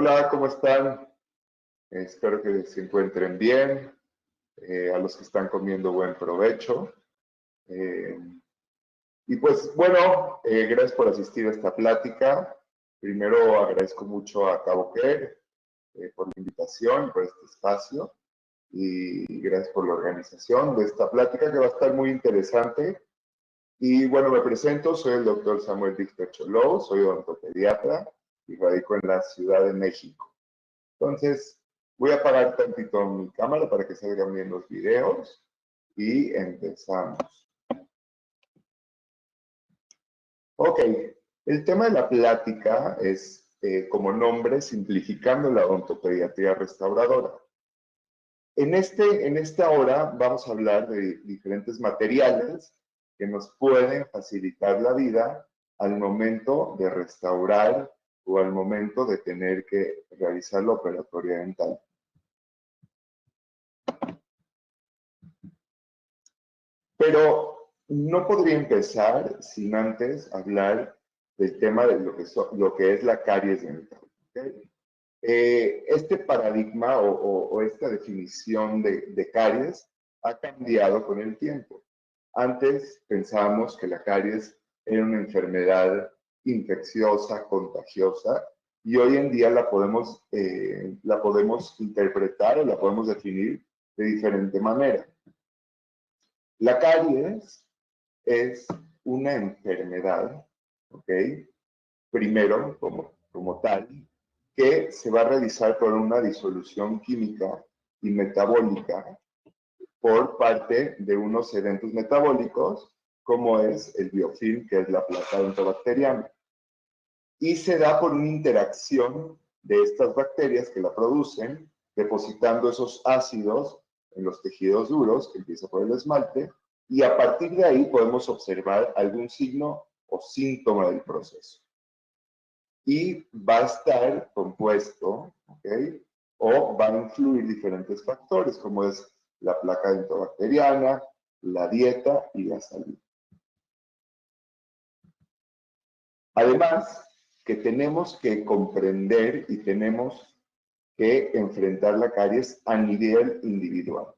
Hola, ¿cómo están? Espero que se encuentren bien. A los que están comiendo, buen provecho. Y pues bueno, gracias por asistir a esta plática. Primero agradezco mucho a Cabo Care por la invitación, por este espacio. Y gracias por la organización de esta plática que va a estar muy interesante. Y bueno, me presento, soy el doctor Samuel Víctor Choló, soy odontopediatra y radico en la Ciudad de México. Entonces, voy a apagar tantito mi cámara para que salgan bien los videos y empezamos. Ok, el tema de la plática es, como nombre, simplificando la odontopediatría restauradora. En esta hora vamos a hablar de diferentes materiales que nos pueden facilitar la vida al momento de restaurar o al momento de tener que realizar la operatoria dental. Pero no podría empezar sin antes hablar del tema de lo que es la caries dental. ¿Okay? Este paradigma o esta definición de caries ha cambiado con el tiempo. Antes pensábamos que la caries era una enfermedad infecciosa, contagiosa, y hoy en día la podemos interpretar o la podemos definir de diferente manera. La caries es una enfermedad, ¿ok? Primero, como tal, que se va a realizar por una disolución química y metabólica por parte de unos eventos metabólicos, como es el biofilm, que es la placa dentobacteriana. Y se da por una interacción de estas bacterias que la producen, depositando esos ácidos en los tejidos duros, que empieza por el esmalte, y a partir de ahí podemos observar algún signo o síntoma del proceso. Y va a estar compuesto, ¿ok? O van a influir diferentes factores, como es la placa dentobacteriana, la dieta y la salud. Además, que tenemos que comprender y tenemos que enfrentar la caries a nivel individual.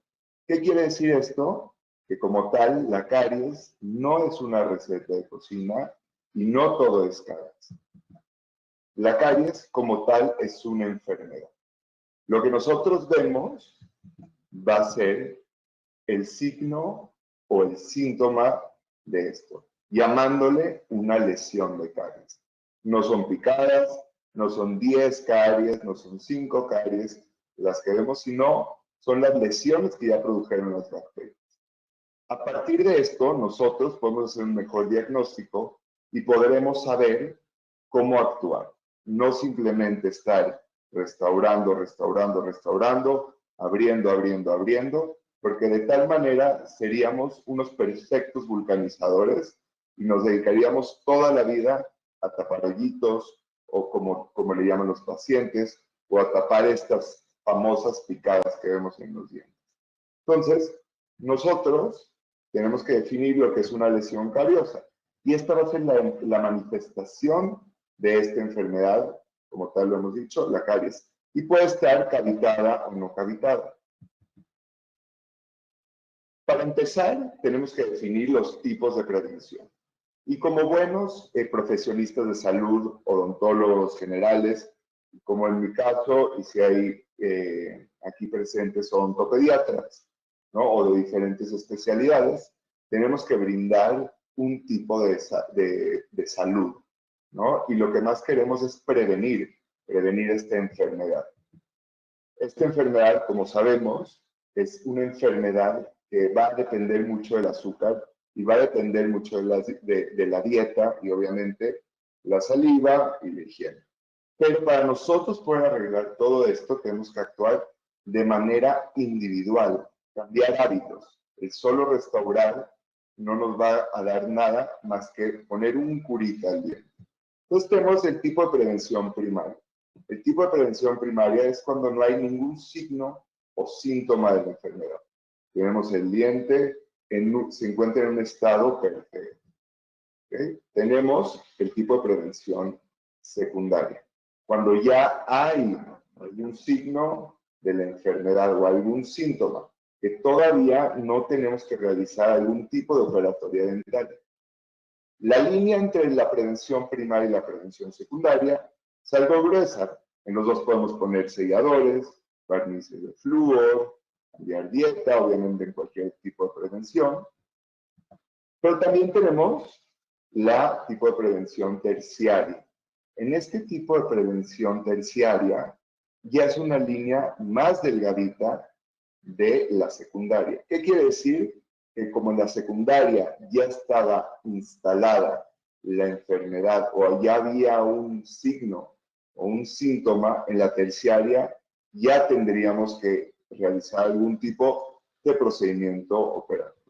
¿Qué quiere decir esto? Que como tal, la caries no es una receta de cocina y no todo es caries. La caries como tal es una enfermedad. Lo que nosotros vemos va a ser el signo o el síntoma de esto, llamándole una lesión de caries. No son picadas, no son 10 caries, no son 5 caries las que vemos, sino son las lesiones que ya produjeron las bacterias. A partir de esto, nosotros podemos hacer un mejor diagnóstico y podremos saber cómo actuar. No simplemente estar restaurando, abriendo, porque de tal manera seríamos unos perfectos vulcanizadores y nos dedicaríamos toda la vida a tapar hoyitos, o como le llaman los pacientes, o a tapar estas famosas picadas que vemos en los dientes. Entonces, nosotros tenemos que definir lo que es una lesión cariosa. Y esta va a ser la manifestación de esta enfermedad, como tal lo hemos dicho, la caries. Y puede estar cavitada o no cavitada. Para empezar, tenemos que definir los tipos de prevención. Y como buenos profesionistas de salud, odontólogos generales, como en mi caso, y si hay aquí presentes odontopediatras, ¿no? O de diferentes especialidades, tenemos que brindar un tipo de salud, ¿no? Y lo que más queremos es prevenir esta enfermedad. Esta enfermedad, como sabemos, es una enfermedad que va a depender mucho del azúcar y va a depender mucho de la dieta y obviamente la saliva y la higiene. Pero para nosotros poder arreglar todo esto tenemos que actuar de manera individual, cambiar hábitos. El solo restaurar no nos va a dar nada más que poner un curita al diente. Entonces tenemos el tipo de prevención primaria. El tipo de prevención primaria es cuando no hay ningún signo o síntoma de la enfermedad. Tenemos el diente, se encuentra en un estado perfecto. ¿Okay? Tenemos el tipo de prevención secundaria. cuando ya hay algún signo de la enfermedad o algún síntoma, que todavía no tenemos que realizar algún tipo de operatoria dental. La línea entre la prevención primaria y la prevención secundaria es algo gruesa. En los dos podemos poner selladores, barnices de flúor, cambiar dieta, obviamente en cualquier tipo de prevención. Pero también tenemos la tipo de prevención terciaria. En este tipo de prevención terciaria ya es una línea más delgadita de la secundaria. ¿Qué quiere decir? Que como en la secundaria ya estaba instalada la enfermedad o ya había un signo o un síntoma, en la terciaria ya tendríamos que realizar algún tipo de procedimiento operatorio.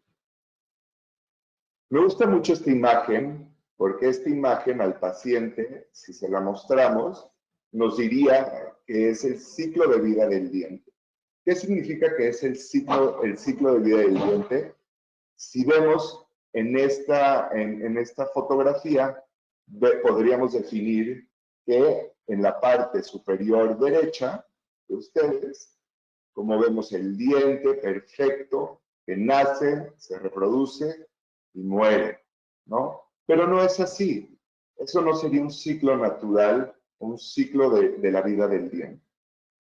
Me gusta mucho esta imagen porque esta imagen al paciente, si se la mostramos, nos diría que es el ciclo de vida del diente. ¿Qué significa que es el ciclo de vida del diente? Si vemos en esta fotografía, podríamos definir que en la parte superior derecha de ustedes, como vemos el diente perfecto que nace, se reproduce y muere, ¿no? Pero no es así. Eso no sería un ciclo natural, un ciclo de la vida del diente.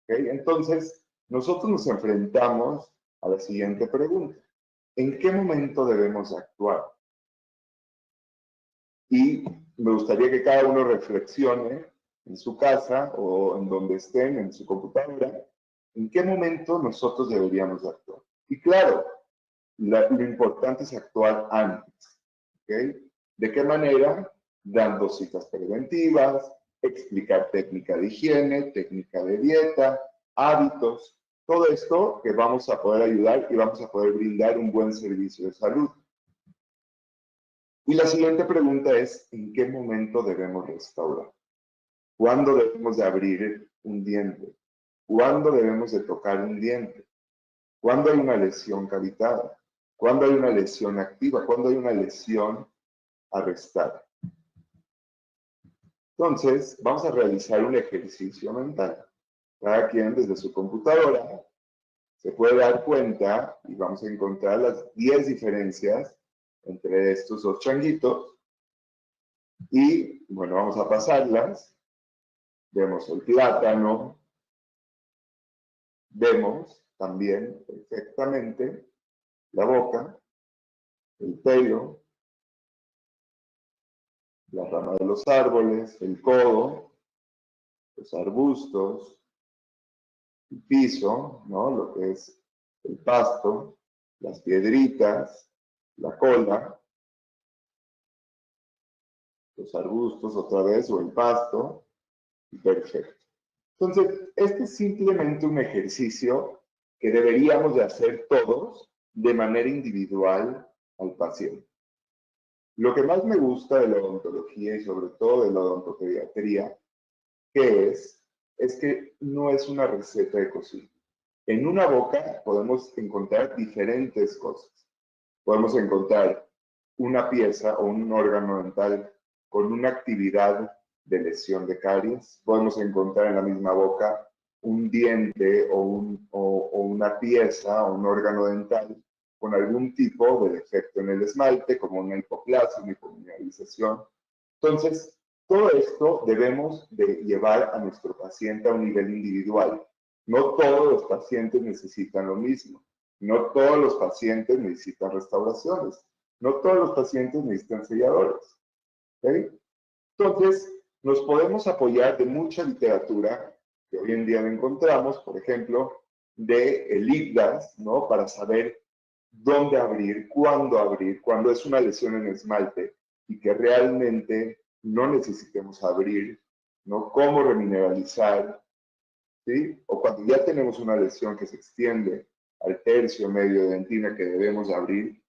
¿Okay? Entonces, nosotros nos enfrentamos a la siguiente pregunta. ¿En qué momento debemos actuar? Y me gustaría que cada uno reflexione en su casa o en donde estén, en su computadora, en qué momento nosotros deberíamos actuar. Y claro, lo importante es actuar antes. ¿Okay? ¿De qué manera? Dando citas preventivas, explicar técnica de higiene, técnica de dieta, hábitos, todo esto que vamos a poder ayudar y vamos a poder brindar un buen servicio de salud. Y la siguiente pregunta es, ¿en qué momento debemos restaurar? ¿Cuándo debemos de abrir un diente? ¿Cuándo debemos de tocar un diente? ¿Cuándo hay una lesión cavitada? ¿Cuándo hay una lesión activa? ¿Cuándo hay una lesión arrestada? Entonces, vamos a realizar un ejercicio mental. Cada quien desde su computadora se puede dar cuenta y vamos a encontrar las 10 diferencias entre estos dos changuitos. Y, bueno, vamos a pasarlas. Vemos el plátano. Vemos también perfectamente la boca, el pelo, la rama de los árboles, el codo, los arbustos, el piso, ¿no? Lo que es el pasto, las piedritas, la cola, los arbustos otra vez o el pasto, perfecto. Entonces, este es simplemente un ejercicio que deberíamos de hacer todos de manera individual al paciente. Lo que más me gusta de la odontología y sobre todo de la odontopediatría, ¿qué es? Es que no es una receta de cocina. En una boca podemos encontrar diferentes cosas. Podemos encontrar una pieza o un órgano dental con una actividad de lesión de caries. Podemos encontrar en la misma boca un diente o una pieza o un órgano dental con algún tipo de defecto en el esmalte, como una hipoplasia, una hipomineralización. Entonces, todo esto debemos de llevar a nuestro paciente a un nivel individual. No todos los pacientes necesitan lo mismo. No todos los pacientes necesitan restauraciones. No todos los pacientes necesitan selladores. ¿Okay? Entonces, nos podemos apoyar de mucha literatura que hoy en día encontramos, por ejemplo, de el IGDAS, ¿no? Para saber dónde abrir, cuándo es una lesión en esmalte y que realmente no necesitemos abrir, ¿no? Cómo remineralizar, ¿sí? O cuando ya tenemos una lesión que se extiende al tercio medio de dentina que debemos abrir,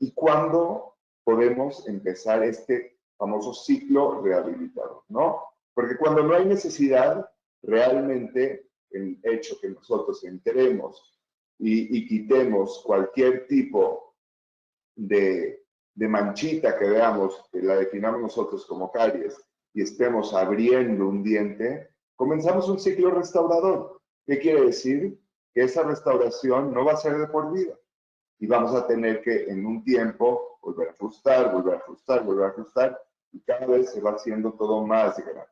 y cuándo podemos empezar este famoso ciclo rehabilitador, ¿no? Porque cuando no hay necesidad, realmente el hecho que nosotros enteremos y quitemos cualquier tipo de manchita que veamos, que la definamos nosotros como caries, y estemos abriendo un diente, comenzamos un ciclo restaurador. ¿Qué quiere decir? Que esa restauración no va a ser de por vida. Y vamos a tener que en un tiempo volver a ajustar, volver a ajustar, volver a ajustar, y cada vez se va haciendo todo más grande.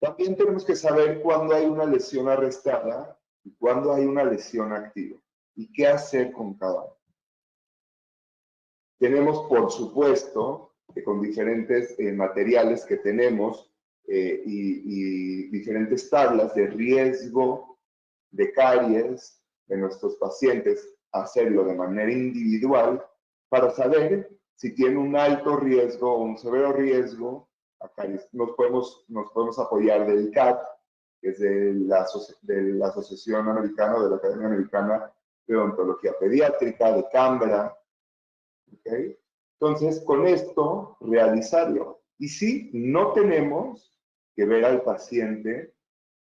También tenemos que saber cuándo hay una lesión arrestada y cuándo hay una lesión activa. Y qué hacer con cada uno. Tenemos, por supuesto, que con diferentes materiales que tenemos y diferentes tablas de riesgo de caries de nuestros pacientes, hacerlo de manera individual para saber si tiene un alto riesgo o un severo riesgo a caries. Nos podemos apoyar del CAT, que es de la Asociación Americana, de la Academia Americana de Odontología Pediátrica, de Canberra. ¿Okay? Entonces, con esto, realizarlo. Y sí, no tenemos que ver al paciente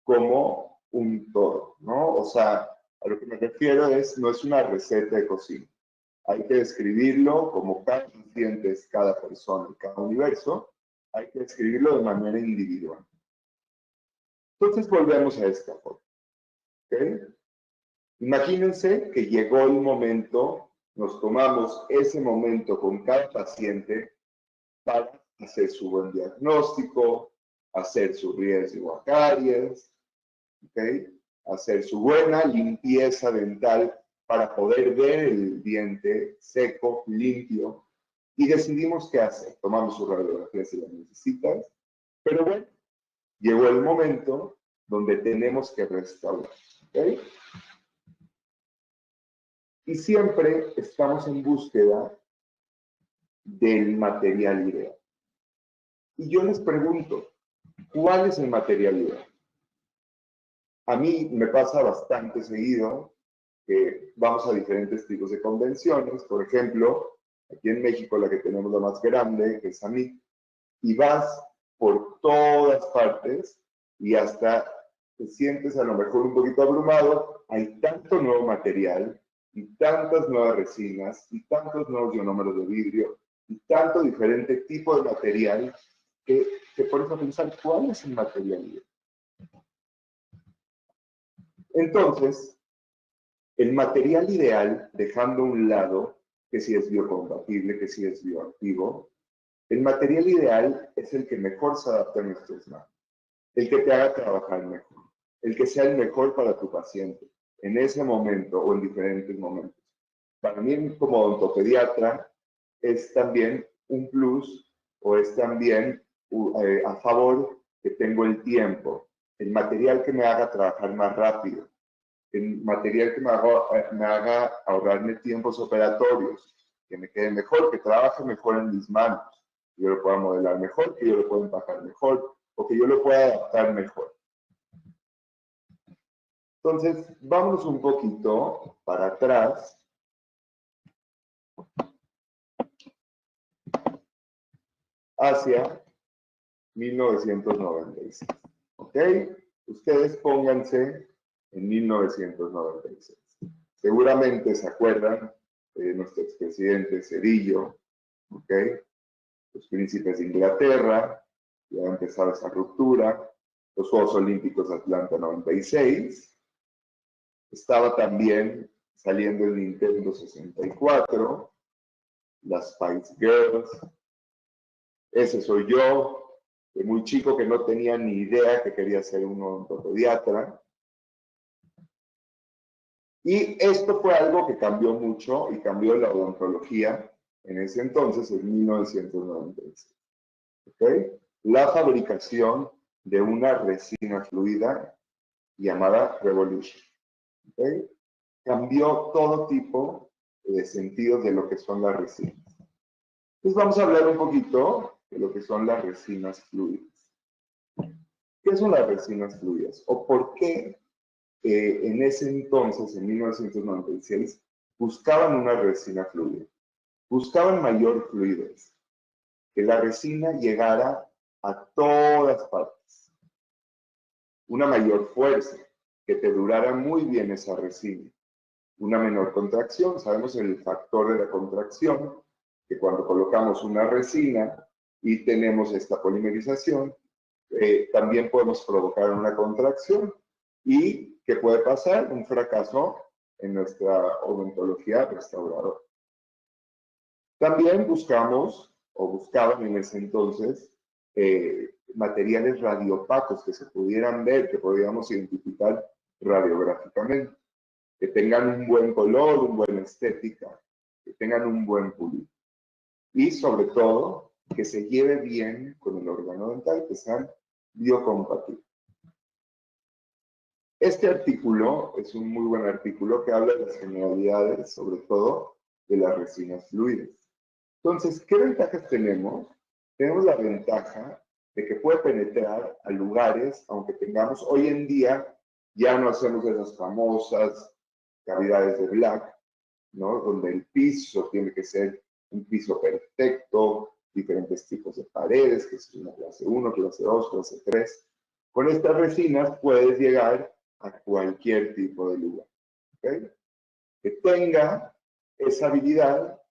como un todo, ¿no? O sea, a lo que me refiero no es una receta de cocina. Hay que describirlo como cada paciente es cada persona, cada universo. Hay que describirlo de manera individual. Entonces, volvemos a esta forma. ¿Okay? Imagínense que llegó el momento, nos tomamos ese momento con cada paciente para hacer su buen diagnóstico, hacer su riesgo a caries, ¿okay? Hacer su buena limpieza dental para poder ver el diente seco, limpio, y decidimos qué hacer. Tomamos su radiografía si la necesitas, pero bueno, llegó el momento donde tenemos que restaurar, ¿okay? Y siempre estamos en búsqueda del material ideal. Y yo les pregunto, ¿cuál es el material ideal? A mí me pasa bastante seguido que vamos a diferentes tipos de convenciones. Por ejemplo, aquí en México la que tenemos la más grande, que es AMIC, y vas por todas partes y hasta te sientes a lo mejor un poquito abrumado. Hay tanto nuevo material y tantas nuevas resinas y tantos nuevos ionómeros de vidrio y tanto diferente tipo de material que te pones a pensar cuál es el material ideal. Entonces, el material ideal, dejando a un lado que si es biocompatible, que si es bioactivo, el material ideal es el que mejor se adapta a nuestras manos, el que te haga trabajar mejor, el que sea el mejor para tu paciente, en ese momento o en diferentes momentos. Para mí, como odontopediatra, es también un plus o es también a favor que tengo el tiempo, el material que me haga trabajar más rápido, el material que me haga ahorrarme tiempos operatorios, que me quede mejor, que trabaje mejor en mis manos, que yo lo pueda modelar mejor, que yo lo pueda empacar mejor, o que yo lo pueda adaptar mejor. Entonces, vámonos un poquito para atrás. Hacia 1996. ¿Ok? Ustedes pónganse en 1996. Seguramente se acuerdan de nuestro expresidente Zedillo, ¿ok? Los príncipes de Inglaterra, ya ha empezado esa ruptura, los Juegos Olímpicos de Atlanta 96, estaba también saliendo el Nintendo 64, las Spice Girls, ese soy yo, de muy chico que no tenía ni idea que quería ser un odontopediatra. Y esto fue algo que cambió mucho y cambió la odontología en ese entonces, en 1996. ¿Okay? La fabricación de una resina fluida llamada Revolution. ¿Okay? Cambió todo tipo de sentido de lo que son las resinas. Entonces vamos a hablar un poquito de lo que son las resinas fluidas. ¿Qué son las resinas fluidas? ¿O por qué en ese entonces, en 1996, buscaban una resina fluida? Buscaban mayor fluidez, que la resina llegara a todas partes. Una mayor fuerza, que te durara muy bien esa resina. Una menor contracción, sabemos el factor de la contracción, que cuando colocamos una resina y tenemos esta polimerización, también podemos provocar una contracción. ¿Y qué puede pasar? Un fracaso en nuestra odontología restauradora. También buscamos, o buscaban en ese entonces, materiales radiopacos que se pudieran ver, que podíamos identificar radiográficamente, que tengan un buen color, una buena estética, que tengan un buen pulido. Y sobre todo, que se lleve bien con el órgano dental, que sean biocompatibles. Este artículo es un muy buen artículo que habla de las generalidades, sobre todo de las resinas fluidas. Entonces, ¿qué ventajas tenemos? Tenemos la ventaja de que puede penetrar a lugares, aunque tengamos hoy en día, ya no hacemos esas famosas cavidades de Black, ¿no? Donde el piso tiene que ser un piso perfecto, diferentes tipos de paredes, que es una clase 1, clase 2, clase 3. Con estas resinas puedes llegar a cualquier tipo de lugar, ¿okay? Que tenga esa habilidad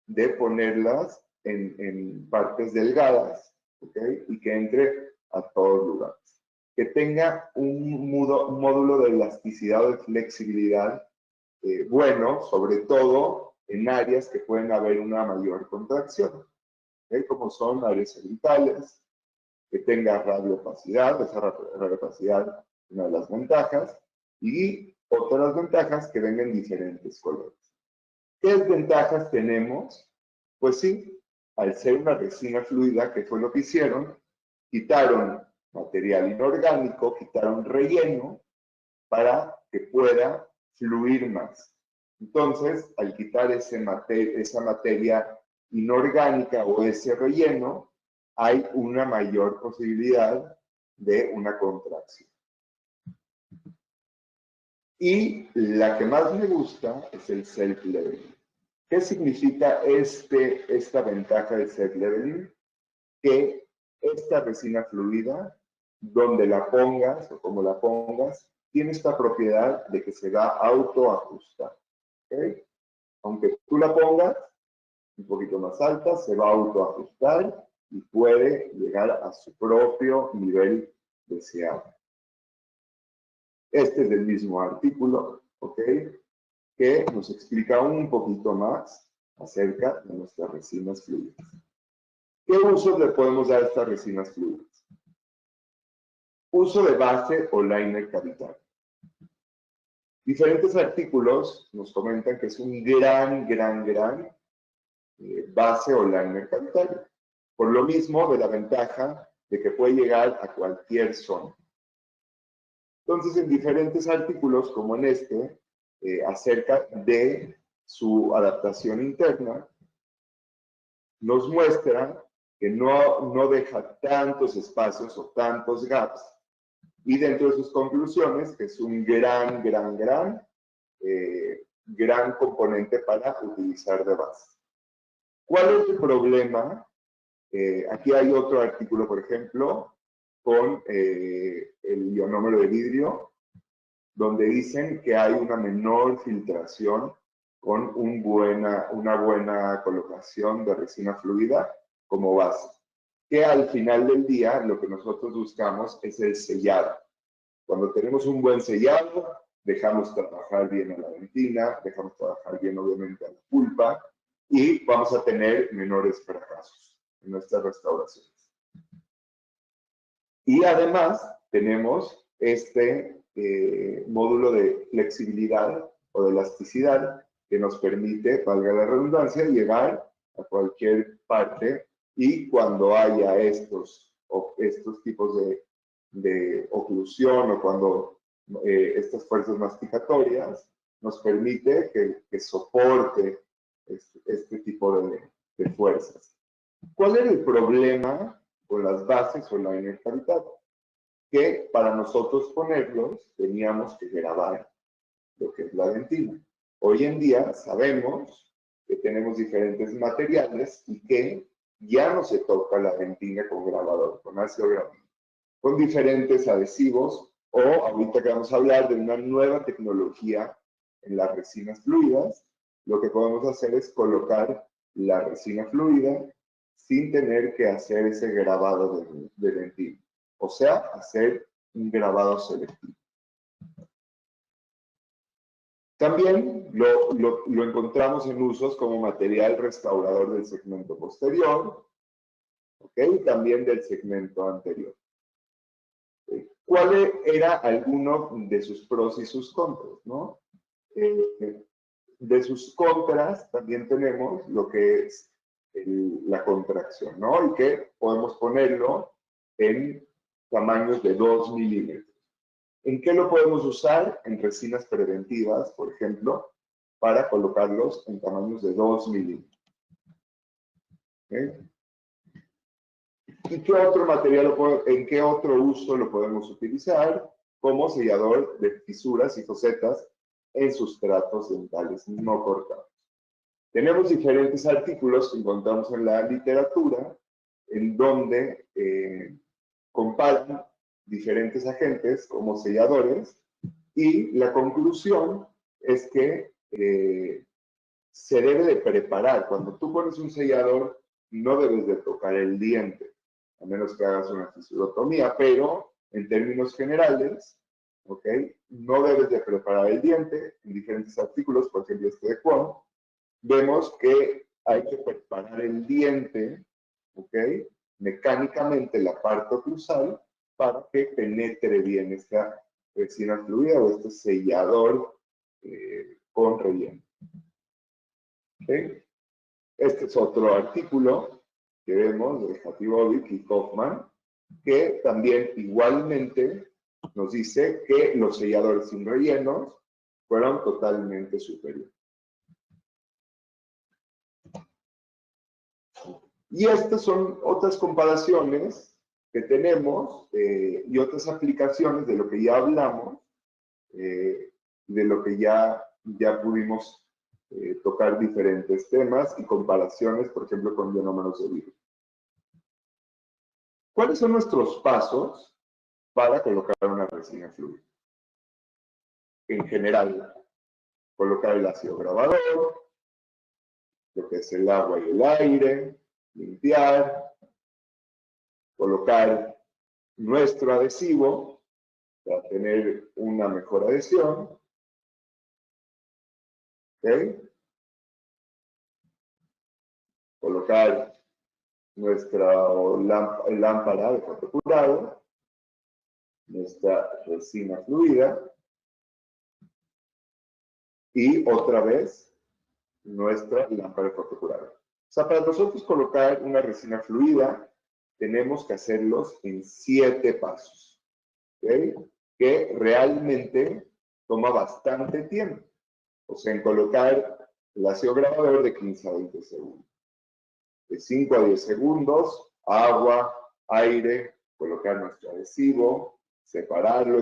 de ponerlas en partes delgadas, ¿okay? Y que entre a todos lugares. Que tenga un módulo de elasticidad o de flexibilidad bueno, sobre todo en áreas que pueden haber una mayor contracción, ¿okay? Como son áreas cerebrales, que tenga radiopacidad, esa radiopacidad es una de las ventajas, y otras ventajas que vengan en diferentes colores. ¿Qué desventajas tenemos? Pues sí, al ser una resina fluida, que fue lo que hicieron, quitaron material inorgánico, quitaron relleno para que pueda fluir más. Entonces, al quitar esa materia inorgánica o ese relleno, hay una mayor posibilidad de una contracción. Y la que más me gusta es el self-leveling. ¿Qué significa esta ventaja del self-leveling? Que esta resina fluida, donde la pongas o como la pongas, tiene esta propiedad de que se va a autoajustar. ¿Okay? Aunque tú la pongas un poquito más alta, se va a autoajustar y puede llegar a su propio nivel deseado. Este es del mismo artículo, ¿ok? Que nos explica un poquito más acerca de nuestras resinas fluidas. ¿Qué usos le podemos dar a estas resinas fluidas? Uso de base o liner cavitario. Diferentes artículos nos comentan que es un gran base o liner cavitario. Por lo mismo, de la ventaja de que puede llegar a cualquier zona. Entonces, en diferentes artículos, como en este, acerca de su adaptación interna, nos muestra que no deja tantos espacios o tantos gaps. Y dentro de sus conclusiones, que es un gran componente para utilizar de base. ¿Cuál es el problema? Aquí hay otro artículo, por ejemplo, con el ionómero de vidrio, donde dicen que hay una menor filtración con una buena colocación de resina fluida como base. Que al final del día lo que nosotros buscamos es el sellado. Cuando tenemos un buen sellado, dejamos trabajar bien a la dentina, dejamos trabajar bien obviamente a la pulpa y vamos a tener menores fracasos en nuestras restauraciones. Y además tenemos este módulo de flexibilidad o de elasticidad que nos permite, valga la redundancia, llegar a cualquier parte y cuando haya estos tipos de oclusión o cuando estas fuerzas masticatorias nos permite que soporte este tipo de fuerzas. ¿Cuál era el problema con las bases o liner cavitario? Que para nosotros ponerlos teníamos que grabar lo que es la dentina. Hoy en día sabemos que tenemos diferentes materiales y que ya no se toca la dentina con grabador, con ácido grabador, con diferentes adhesivos o ahorita que vamos a hablar de una nueva tecnología en las resinas fluidas, lo que podemos hacer es colocar la resina fluida sin tener que hacer ese grabado de dentina. o sea, hacer un grabado selectivo. También lo encontramos en usos como material restaurador del segmento posterior, ¿ok? También del segmento anterior. ¿Cuál era alguno de sus pros y sus contras, no? De sus contras también tenemos lo que es la contracción, ¿no? Y que podemos ponerlo en tamaños de 2 milímetros. ¿En qué lo podemos usar? En resinas preventivas, por ejemplo, para colocarlos en tamaños de 2 milímetros. ¿Okay? ¿Y qué otro material, en qué otro uso lo podemos utilizar? Como sellador de fisuras y fosetas en sustratos dentales no cortados. Tenemos diferentes artículos que encontramos en la literatura en donde comparan diferentes agentes como selladores y la conclusión es que se debe de preparar. Cuando tú pones un sellador, no debes de tocar el diente, a menos que hagas una fisurotomía, pero en términos generales, ¿ok? No debes de preparar el diente. En diferentes artículos, por ejemplo este de Juan, vemos que hay que preparar el diente, ¿ok? Mecánicamente la parte oclusal para que penetre bien esta resina fluida o este sellador con relleno. ¿Okay? Este es otro artículo que vemos de Jatibovic y Kaufman, que también igualmente nos dice que los selladores sin rellenos fueron totalmente superiores. Y estas son otras comparaciones que tenemos y otras aplicaciones de lo que ya hablamos, de lo que ya pudimos tocar diferentes temas y comparaciones, por ejemplo, con ionómeros de virus. ¿Cuáles son nuestros pasos para colocar una resina fluida? En general, colocar el ácido grabador, lo que es el agua y el aire, limpiar, colocar nuestro adhesivo para tener una mejor adhesión. ¿Okay? Colocar nuestra lámpara de fotocurado, nuestra resina fluida y otra vez nuestra lámpara de fotocurado. O sea, para nosotros colocar una resina fluida tenemos que hacerlos en 7 pasos, ¿okay? Que realmente toma bastante tiempo. O sea, en colocar el ácido grabador de 15 a 20 segundos. De 5 a 10 segundos, agua, aire, colocar nuestro adhesivo, separarlo,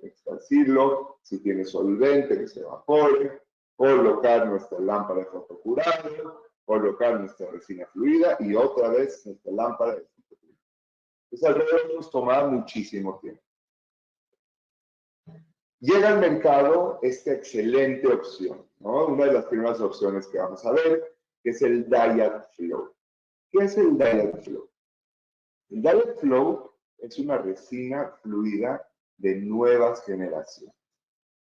esparcirlo, si tiene solvente que se evapore, colocar nuestra lámpara de fotocurado, colocar nuestra resina fluida y otra vez nuestra lámpara de fotocurado. Entonces alrededor nos toma muchísimo tiempo. Llega al mercado esta excelente opción, ¿no? Una de las primeras opciones que vamos a ver, que es el Diet Flow. ¿Qué es el Diet Flow? El Diet Flow es una resina fluida de nuevas generaciones.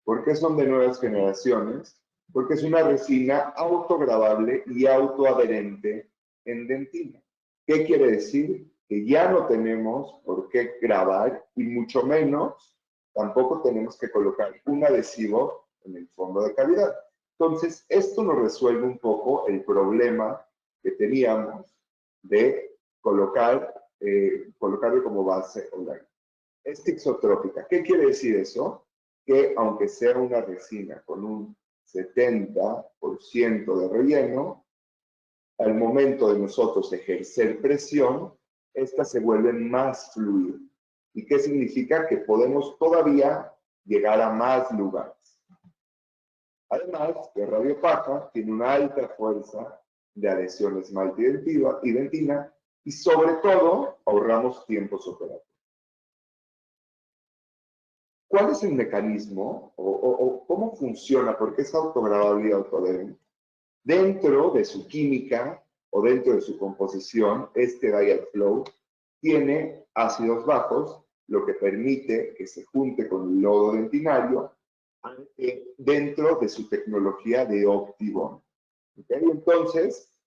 ¿Por qué son de nuevas generaciones? Porque es una resina autogravable y autoadherente en dentina. ¿Qué quiere decir? Que ya no tenemos por qué grabar y mucho menos tampoco tenemos que colocar un adhesivo en el fondo de cavidad. Entonces, esto nos resuelve un poco el problema que teníamos de colocarlo como base online. Es tixotrópica. ¿Qué quiere decir eso? Que aunque sea una resina con un 70% de relleno, al momento de nosotros ejercer presión, esta se vuelve más fluida. ¿Y qué significa? Que podemos todavía llegar a más lugares. Además, la radiopaja tiene una alta fuerza de adhesión esmalte y dentina y sobre todo ahorramos tiempos operatorios. ¿Cuál es el mecanismo o cómo funciona? Porque es autogravable y autoadherente. Dentro de su química o dentro de su composición, este Diet Flow tiene ácidos bajos, lo que permite que se junte con el lodo dentinario dentro de su tecnología de OptiBond. ¿Okay? Entonces,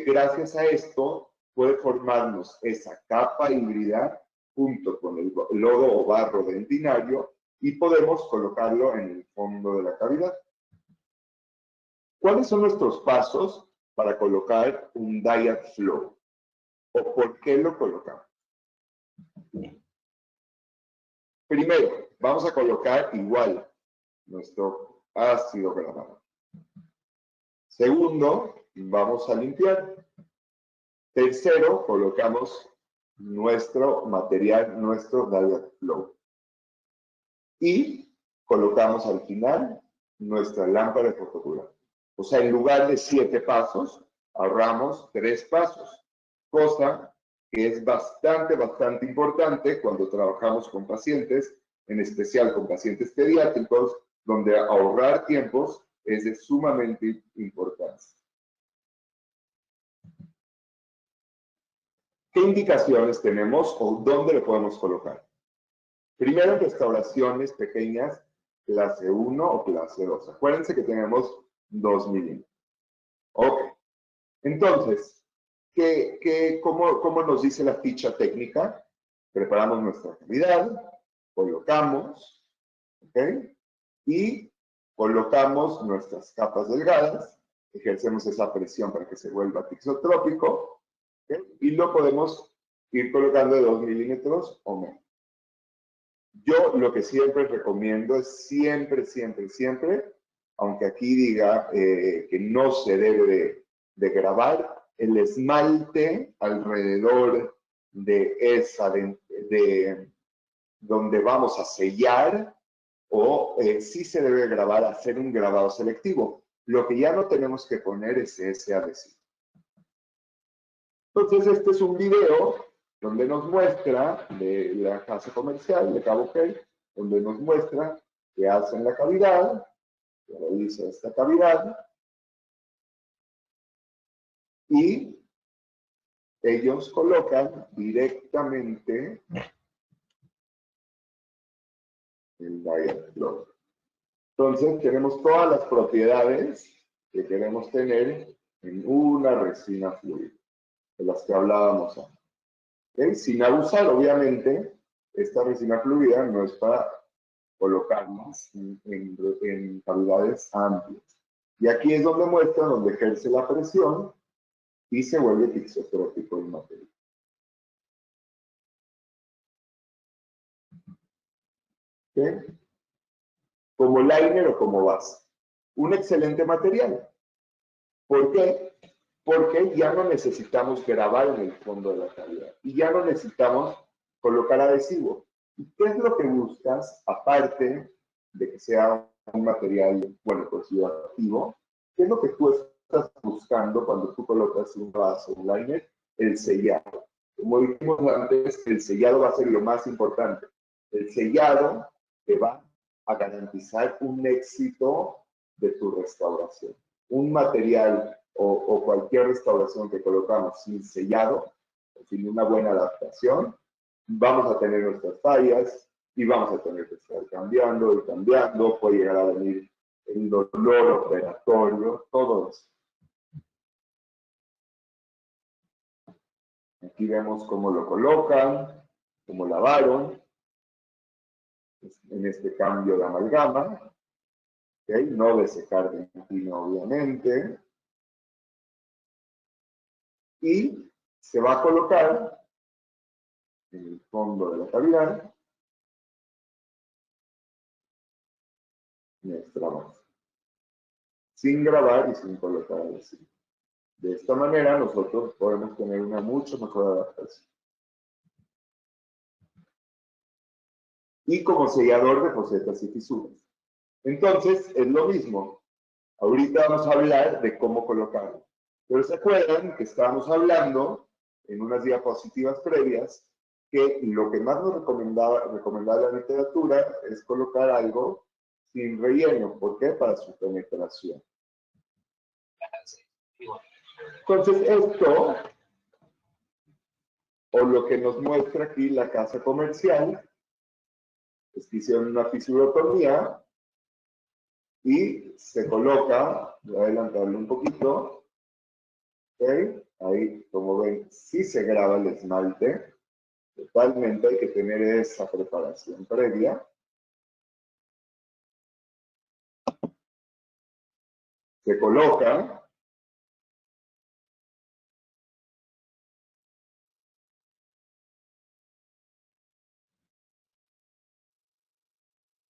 gracias a esto, puede formarnos esa capa híbrida junto con el lodo o barro dentinario y podemos colocarlo en el fondo de la cavidad. ¿Cuáles son nuestros pasos para colocar un DiatFlow? ¿O por qué lo colocamos? Primero, vamos a colocar igual nuestro ácido grabado. Segundo, vamos a limpiar. Tercero, colocamos nuestro material, nuestro DiatFlow. Y colocamos al final nuestra lámpara de fotografía. O sea, en lugar de 7 pasos, ahorramos 3 pasos. Cosa que es bastante importante cuando trabajamos con pacientes, en especial con pacientes pediátricos, donde ahorrar tiempos es de sumamente importancia. ¿Qué indicaciones tenemos o dónde lo podemos colocar? Primero, en restauraciones pequeñas, clase 1 o clase 2. Acuérdense que tenemos 2 milímetros. Ok. Entonces, ¿cómo nos dice la ficha técnica? Preparamos nuestra cavidad, colocamos, ¿ok? Y colocamos nuestras capas delgadas, ejercemos esa presión para que se vuelva tixotrópico, ¿ok? Y lo podemos ir colocando de 2 milímetros o menos. Yo lo que siempre recomiendo es siempre, aunque aquí diga que no se debe de grabar, el esmalte alrededor de esa, donde vamos a sellar, o sí se debe grabar, hacer un grabado selectivo. Lo que ya no tenemos que poner es ese adhesivo. Entonces, este es un video donde nos muestra de la casa comercial de Cabo Gel, donde nos muestra que hacen la cavidad, que realiza esta cavidad, y ellos colocan directamente el DiatFlow. Entonces, tenemos todas las propiedades que queremos tener en una resina fluida, de las que hablábamos antes. ¿Okay? Sin abusar, obviamente, esta resina fluida no es para colocarlas en cavidades amplias. Y aquí es donde muestra, donde ejerce la presión y se vuelve tixotrópico el material. ¿Okay? Como liner o como base. Un excelente material. ¿Por qué? Porque ya no necesitamos grabar en el fondo de la cavidad y ya no necesitamos colocar adhesivo. ¿Y qué es lo que buscas, aparte de que sea un material, bueno, activo? ¿Qué es lo que tú estás buscando cuando tú colocas un vaso, un liner? El sellado. Como dijimos antes, el sellado va a ser lo más importante. El sellado te va a garantizar un éxito de tu restauración. Un material o cualquier restauración que colocamos sin sellado, o sin una buena adaptación, vamos a tener nuestras fallas y vamos a tener que estar cambiando y cambiando, puede llegar a venir el dolor operatorio, todo eso. Aquí vemos cómo lo colocan, cómo lavaron, en este cambio de amalgama, ¿okay? No de secar dentina, obviamente. Y se va a colocar en el fondo de la cavidad nuestra base, sin grabar y sin colocar adhesivo. De esta manera nosotros podemos tener una mucho mejor adaptación. Y como sellador de posetas y fisuras. Entonces, es lo mismo. Ahorita vamos a hablar de cómo colocarlo. Pero se acuerdan que estábamos hablando en unas diapositivas previas que lo que más nos recomendaba la literatura es colocar algo sin relleno. ¿Por qué? Para su penetración. Entonces, esto o lo que nos muestra aquí la casa comercial, es que hicieron una fisurotomía y se coloca, voy a adelantarlo un poquito, ¿ok? Ahí, como ven, sí se graba el esmalte, totalmente hay que tener esa preparación previa. Se coloca.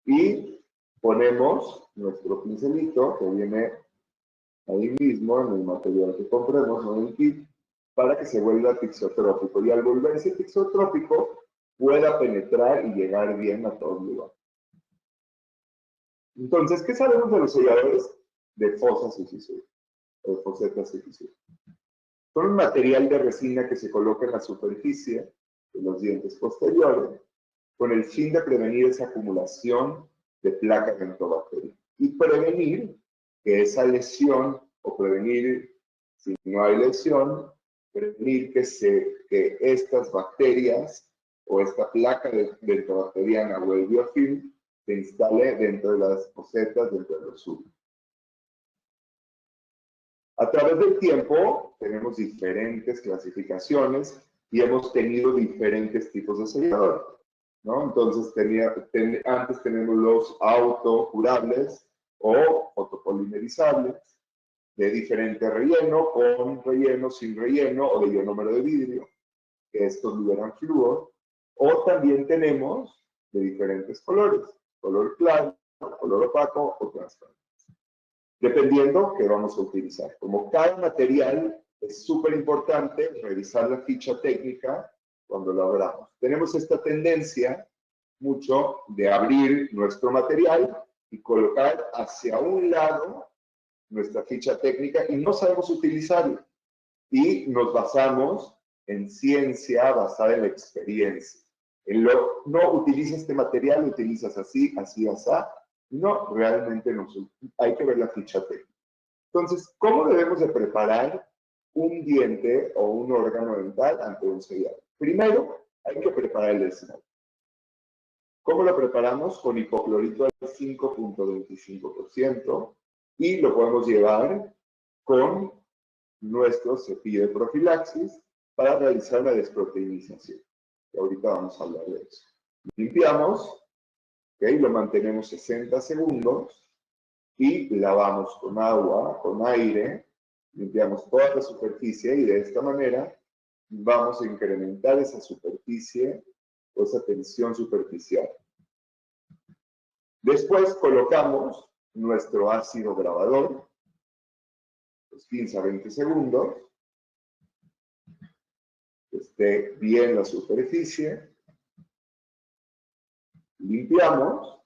Y ponemos nuestro pincelito que viene ahí mismo en el material que compremos, no en el kit, para que se vuelva tixotrópico. Y al volverse tixotrópico, pueda penetrar y llegar bien a todo lugar. Entonces, ¿qué sabemos de los selladores de fosas y fisuras? O de fosetas y fisuras. Son un material de resina que se coloca en la superficie de los dientes posteriores con el fin de prevenir esa acumulación de placa dentobacteriana y prevenir que esa lesión, o prevenir, si no hay lesión, prevenir que estas bacterias o esta placa dentobacteriana o el biofilm se instale dentro de las fosetas, dentro de los úteros. A través del tiempo tenemos diferentes clasificaciones y hemos tenido diferentes tipos de selladores, ¿no? Entonces, antes tenemos los autocurables o fotopolimerizables de diferente relleno, con relleno, sin relleno o de ionómero de vidrio, que estos liberan flúor. O también tenemos de diferentes colores, color claro, color opaco o transparente, dependiendo que vamos a utilizar. Como cada material, es súper importante revisar la ficha técnica cuando lo abramos. Tenemos esta tendencia mucho de abrir nuestro material y colocar hacia un lado nuestra ficha técnica y no sabemos utilizarlo. Y nos basamos en ciencia basada en la experiencia. No utiliza este material, lo utilizas así, así, así. No, realmente no. Hay que ver la ficha técnica. Entonces, ¿cómo debemos de preparar un diente o un órgano dental ante un sellado? Primero, hay que preparar el esmalte. ¿Cómo lo preparamos? Con hipoclorito al 5.25% y lo podemos llevar con nuestro cepillo de profilaxis para realizar la desproteinización. Y ahorita vamos a hablar de eso. Limpiamos, ¿okay? Lo mantenemos 60 segundos y lavamos con agua, con aire, limpiamos toda la superficie y de esta manera vamos a incrementar esa superficie o esa tensión superficial. Después colocamos nuestro ácido grabador, los 15 a 20 segundos, que esté bien la superficie, limpiamos,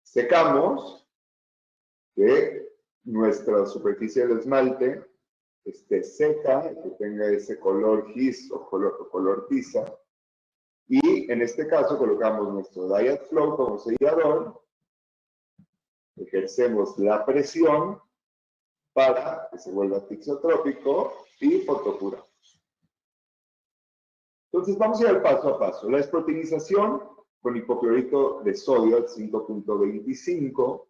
secamos, que nuestra superficie del esmalte esté seca, que tenga ese color gis o color tiza. Y en este caso colocamos nuestro Diet Flow como sellador, ejercemos la presión para que se vuelva tixotrópico y fotocuramos. Entonces vamos a ir al paso a paso. La desproteinización con hipoclorito de sodio al 5.25,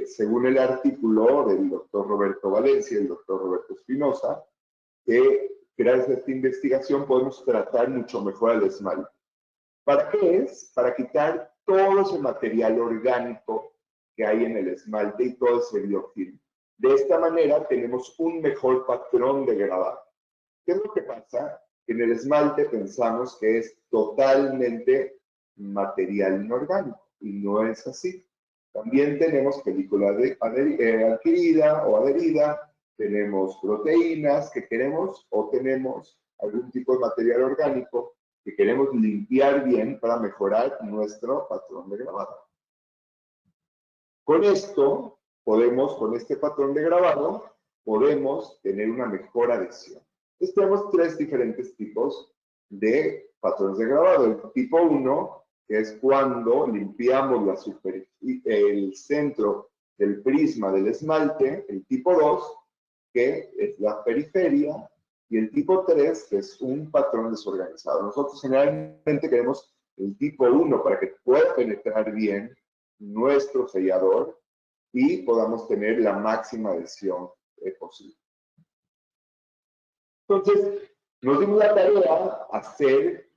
según el artículo del doctor Roberto Valencia y el doctor Roberto Espinosa, que gracias a esta investigación podemos tratar mucho mejor al esmalte. ¿Para qué es? Para quitar todo ese material orgánico que hay en el esmalte y todo ese biofilm. De esta manera tenemos un mejor patrón de grabado. ¿Qué es lo que pasa? En el esmalte pensamos que es totalmente material inorgánico y no es así. También tenemos película adquirida o adherida, tenemos proteínas que queremos o tenemos algún tipo de material orgánico que queremos limpiar bien para mejorar nuestro patrón de grabado. Con esto, con este patrón de grabado, podemos tener una mejor adhesión. Entonces tenemos tres diferentes tipos de patrones de grabado. El tipo 1, que es cuando limpiamos el centro del prisma del esmalte. El tipo 2, que es la periferia. y el tipo 3, que es un patrón desorganizado. Nosotros generalmente queremos el tipo 1 para que pueda penetrar bien nuestro sellador y podamos tener la máxima adhesión posible. Entonces, nos dimos la tarea de hacer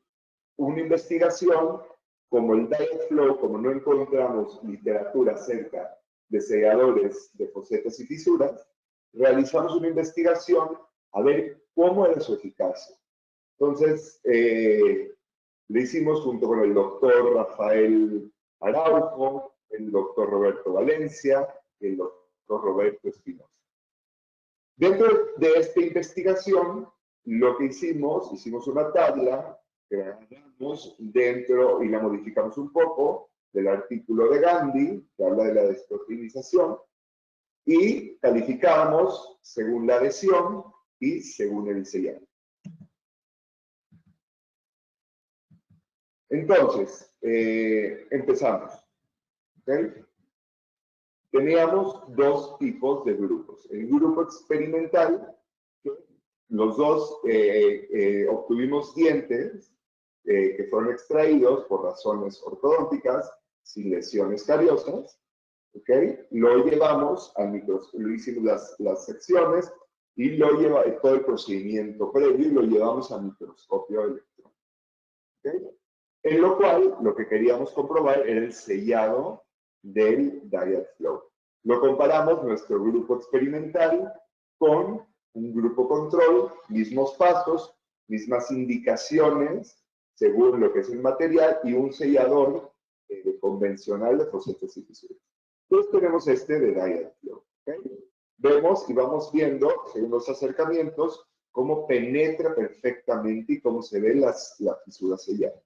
una investigación como el Dietflow, como no encontramos literatura acerca de selladores de fosetas y fisuras, realizamos una investigación a ver cómo era su eficacia. Entonces, le hicimos junto con el doctor Rafael Araujo, el doctor Roberto Valencia y el doctor Roberto Espinosa. Dentro de esta investigación, lo que hicimos una tabla que agarramos dentro y la modificamos un poco del artículo de Gandhi, que habla de la desproteinización, y calificamos según la adhesión y según el sellado. Entonces, empezamos. ¿Okay? Teníamos dos tipos de grupos. El grupo experimental, que los dos obtuvimos dientes que fueron extraídos por razones ortodónticas, sin lesiones cariosas. ¿Okay? Lo llevamos al microscopio, lo hicimos las secciones y todo el procedimiento previo y lo llevamos al microscopio electrónico. ¿Okay? En lo cual, lo que queríamos comprobar era el sellado del Dietflow. Lo comparamos nuestro grupo experimental con un grupo control, mismos pasos, mismas indicaciones según lo que es el material y un sellador convencional de fosetas y fisuras. Entonces tenemos este de Dietflow. ¿Okay? Vemos y vamos viendo, según los acercamientos, cómo penetra perfectamente y cómo se ve la fisura sellada.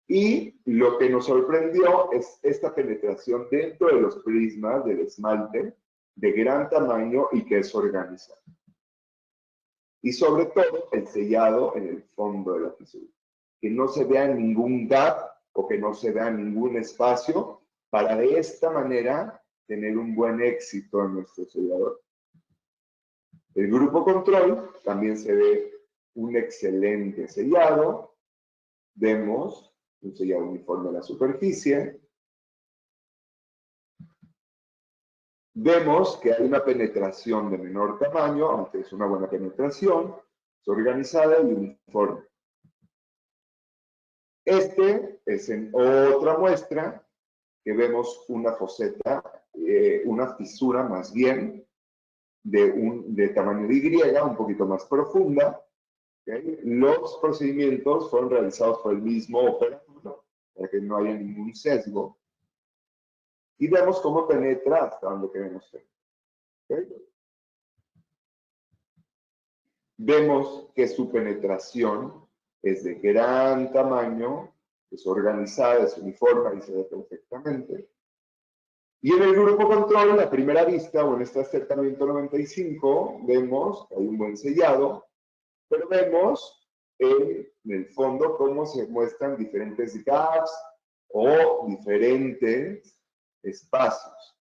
Y lo que nos sorprendió es esta penetración dentro de los prismas del esmalte de gran tamaño y que es organizado. Y sobre todo el sellado en el fondo de la fisura. Que no se vea ningún gap o que no se vea ningún espacio para de esta manera tener un buen éxito en nuestro sellador. El grupo control también se ve un excelente sellado. Vemos un sellado uniforme en la superficie. Vemos que hay una penetración de menor tamaño, aunque es una buena penetración, es organizada y uniforme. Este es en otra muestra que vemos una foseta, una fisura más bien de tamaño de Y, un poquito más profunda. ¿Okay? Los procedimientos fueron realizados por el mismo operador para que no haya ningún sesgo. Y vemos cómo penetra hasta donde queremos ver. ¿Okay? Vemos que su penetración es de gran tamaño, es organizada, es uniforme y se ve perfectamente. Y en el grupo control, en la primera vista, o en este acercamiento 95, vemos que hay un buen sellado, pero vemos en el fondo cómo se muestran diferentes gaps o diferentes espacios.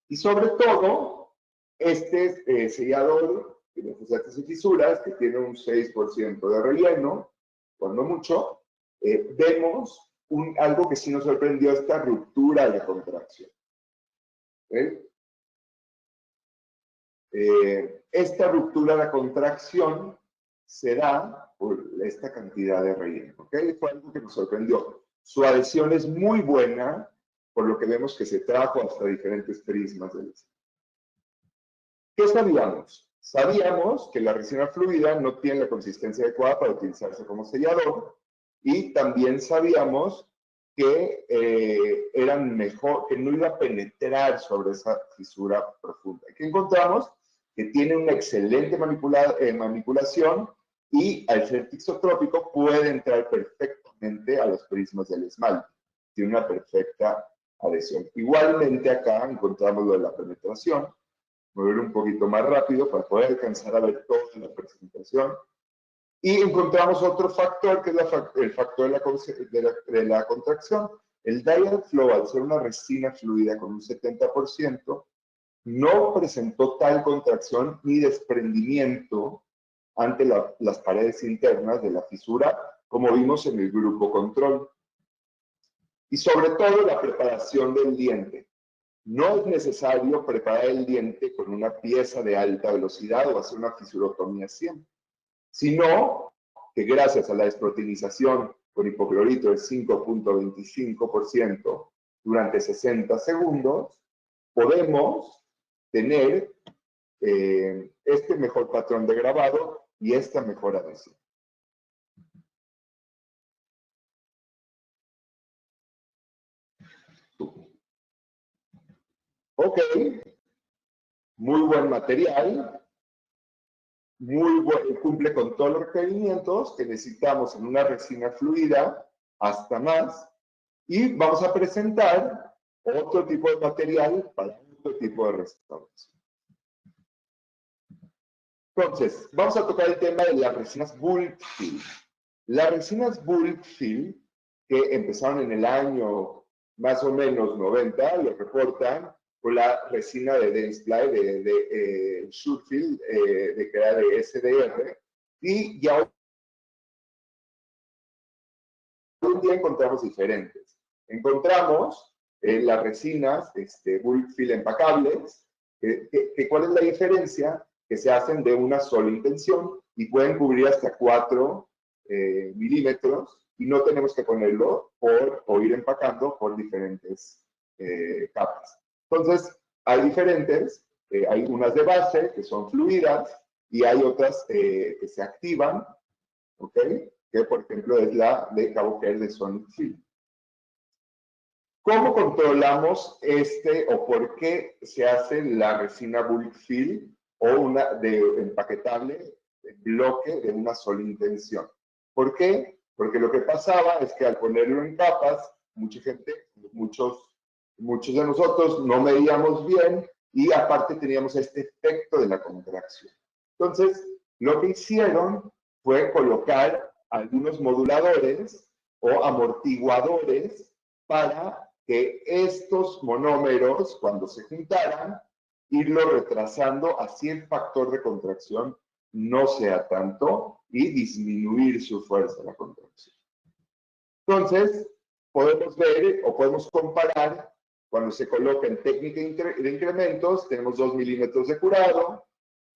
Y sobre todo, este sellador de fosetas y fisuras, que tiene un 6% de relleno, cuando mucho, vemos algo que sí nos sorprendió, esta ruptura de contracción. ¿Okay? Esta ruptura de contracción se da por esta cantidad de relleno. ¿Okay? Fue algo que nos sorprendió. Su adhesión es muy buena, por lo que vemos que se trajo hasta diferentes prismas del esmalte. ¿Qué sabíamos? Sabíamos que la resina fluida no tiene la consistencia adecuada para utilizarse como sellador y también sabíamos que eran mejor, que no iba a penetrar sobre esa fisura profunda. ¿Qué encontramos? Que tiene una excelente manipulación y al ser tisotrópico puede entrar perfectamente a los prismas del esmalte. Tiene una perfecta adhesión. Igualmente acá encontramos lo de la penetración. Mover un poquito más rápido para poder alcanzar a ver toda la presentación. Y encontramos otro factor que es el factor de la contracción. El Dietflow, al ser una resina fluida con un 70%, no presentó tal contracción ni desprendimiento ante las paredes internas de la fisura, como vimos en el grupo control. Y sobre todo la preparación del diente. No es necesario preparar el diente con una pieza de alta velocidad o hacer una fisurotomía siempre, sino que gracias a la desproteinización con hipoclorito del 5.25% durante 60 segundos, podemos tener este mejor patrón de grabado y esta mejor adhesión. Ok, muy buen material, cumple con todos los requerimientos que necesitamos en una resina fluida, hasta más, y vamos a presentar otro tipo de material para otro tipo de restauración. Entonces, vamos a tocar el tema de las resinas bulk fill. Las resinas bulk fill, que empezaron en el año más o menos 90, lo reportan con la resina de Dentsply, de Shurfield, que era de SDR, y ya hoy en día encontramos diferentes. Encontramos las resinas bulk fill empacables, ¿cuál es la diferencia? Que se hacen de una sola intención y pueden cubrir hasta 4 milímetros y no tenemos que ponerlo o ir empacando por diferentes capas. Entonces, hay diferentes, hay unas de base que son fluidas y hay otras que se activan, ¿ok? Que por ejemplo es la de Cabo Care de Sonic Fill. ¿Cómo controlamos o por qué se hace la resina bulk fill o una de empaquetable bloque de una sola intención? ¿Por qué? Porque lo que pasaba es que al ponerlo en capas, muchos de nosotros no medíamos bien y aparte teníamos este efecto de la contracción. Entonces, lo que hicieron fue colocar algunos moduladores o amortiguadores para que estos monómeros, cuando se juntaran, irlo retrasando, así el factor de contracción no sea tanto y disminuir su fuerza de la contracción. Entonces, podemos ver o podemos comparar cuando se coloca en técnica de incrementos, tenemos 2 milímetros de curado,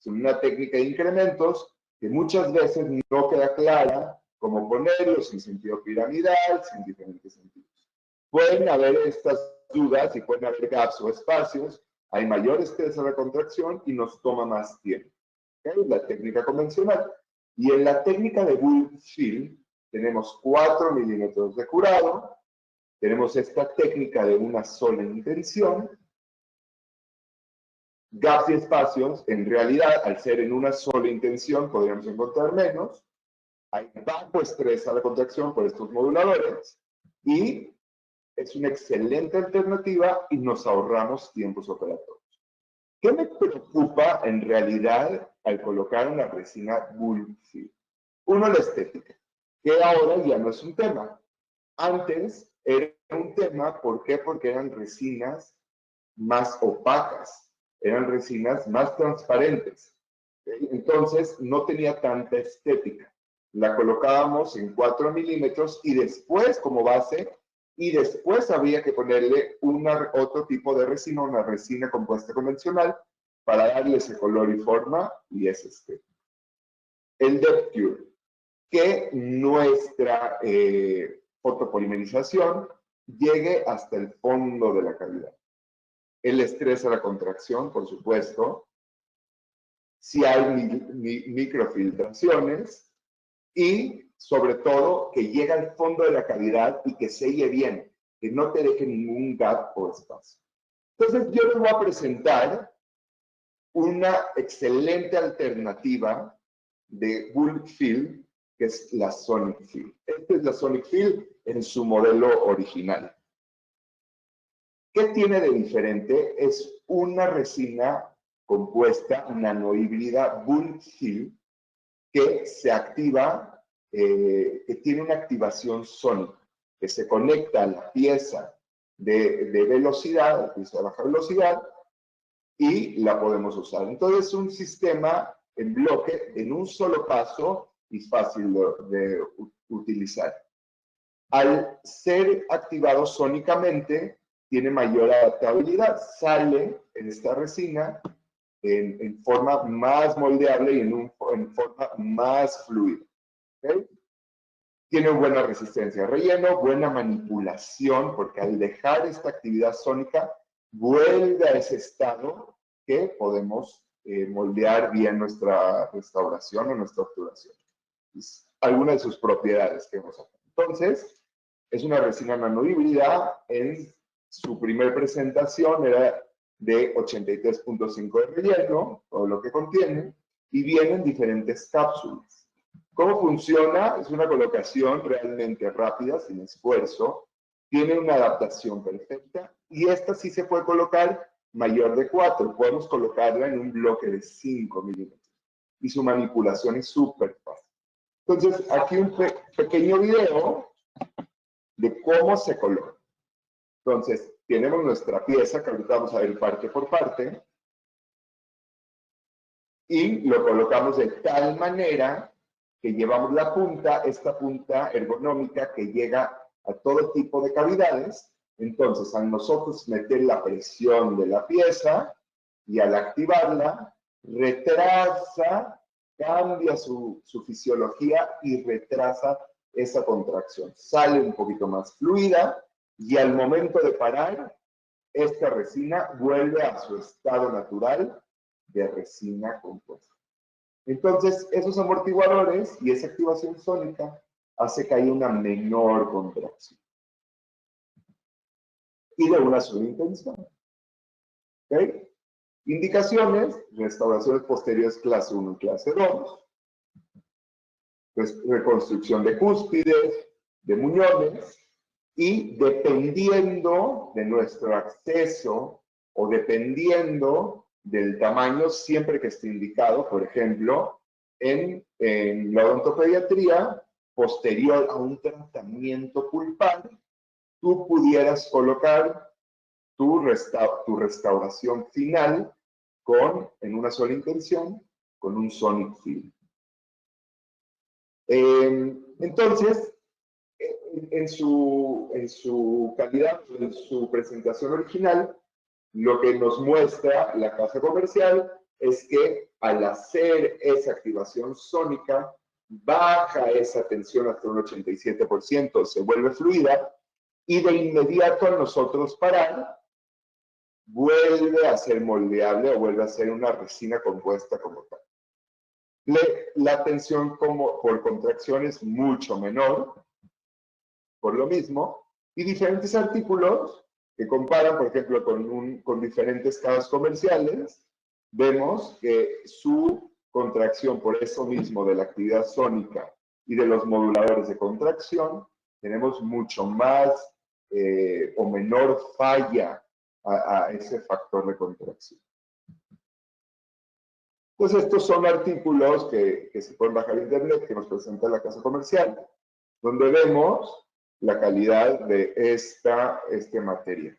es una técnica de incrementos que muchas veces no queda clara cómo ponerlos en sentido piramidal, sin diferentes sentidos. Pueden haber estas dudas y pueden haber gaps o espacios, hay mayor estrés a la contracción y nos toma más tiempo. ¿Okay? La técnica convencional. Y en la técnica de bulk fill tenemos 4 milímetros de curado, tenemos esta técnica de una sola intención, gaps y espacios, en realidad, al ser en una sola intención, podríamos encontrar menos, hay bajo estrés a la contracción por estos moduladores, y es una excelente alternativa y nos ahorramos tiempos operatorios. ¿Qué me preocupa en realidad al colocar una resina bulk fill? Uno, la estética, que ahora ya no es un tema. Antes era un tema, ¿por qué? Porque eran resinas más opacas, eran resinas más transparentes. ¿Okay? Entonces no tenía tanta estética. La colocábamos en 4 milímetros y después como base, y después había que ponerle otro tipo de resina, una resina compuesta convencional, para darle ese color y forma y ese estética. El Depth Cure, que nuestra fotopolimerización llegue hasta el fondo de la cavidad. El estrés a la contracción, por supuesto, si hay microfiltraciones y sobre todo que llegue al fondo de la cavidad y que selle bien, que no te deje ningún gap o espacio. Entonces yo les voy a presentar una excelente alternativa de bulk fill, que es la Sonic Fill. Esta es la Sonic Fill en su modelo original. ¿Qué tiene de diferente? Es una resina compuesta nanohíbrida bulk fill que se activa, que tiene una activación sónica, que se conecta a la pieza de velocidad, la pieza de baja velocidad, y la podemos usar. Entonces es un sistema en bloque, en un solo paso y fácil de utilizar. Al ser activado sónicamente, tiene mayor adaptabilidad, sale en esta resina en forma más moldeable y en forma más fluida. ¿Okay? Tiene buena resistencia a relleno, buena manipulación, porque al dejar esta actividad sónica, vuelve a ese estado que podemos moldear bien nuestra restauración o nuestra obturación. Es alguna de sus propiedades que hemos hablado. Entonces, es una resina nanohíbrida. En su primer presentación era de 83.5 de relleno, todo lo que contiene, y viene en diferentes cápsulas. ¿Cómo funciona? Es una colocación realmente rápida, sin esfuerzo. Tiene una adaptación perfecta y esta sí se puede colocar mayor de 4. Podemos colocarla en un bloque de 5 milímetros. Y su manipulación es súper fácil. Entonces, aquí un pequeño video de cómo se coloca. Entonces, tenemos nuestra pieza, que ahorita vamos a ver parte por parte, y lo colocamos de tal manera que llevamos la punta, esta punta ergonómica que llega a todo tipo de cavidades. Entonces, al nosotros meter la presión de la pieza y al activarla, retrasa, cambia su fisiología y retrasa esa contracción. Sale un poquito más fluida y al momento de parar, esta resina vuelve a su estado natural de resina compuesta. Entonces, esos amortiguadores y esa activación sónica hace que haya una menor contracción. Y de una sola intención. ¿Okay? Indicaciones: restauraciones posteriores clase 1 y clase 2. Reconstrucción de cúspides, de muñones. Y dependiendo de nuestro acceso o dependiendo del tamaño, siempre que esté indicado, por ejemplo, en la odontopediatría, posterior a un tratamiento pulpar, tú pudieras colocar tu restauración final en una sola intención, con un Sonic Fill. Entonces, en su calidad, en su presentación original, lo que nos muestra la caja comercial es que al hacer esa activación sónica, baja esa tensión hasta un 87%, se vuelve fluida, y de inmediato al nosotros parar, vuelve a ser moldeable o vuelve a ser una resina compuesta como tal. La tensión por contracción es mucho menor, por lo mismo, y diferentes artículos que comparan, por ejemplo, con diferentes cajas comerciales, vemos que su contracción, por eso mismo de la actividad sónica y de los moduladores de contracción, tenemos mucho más o menor falla a ese factor de contracción. Entonces, estos son artículos que se pueden bajar en internet, que nos presenta la casa comercial, donde vemos la calidad de este material.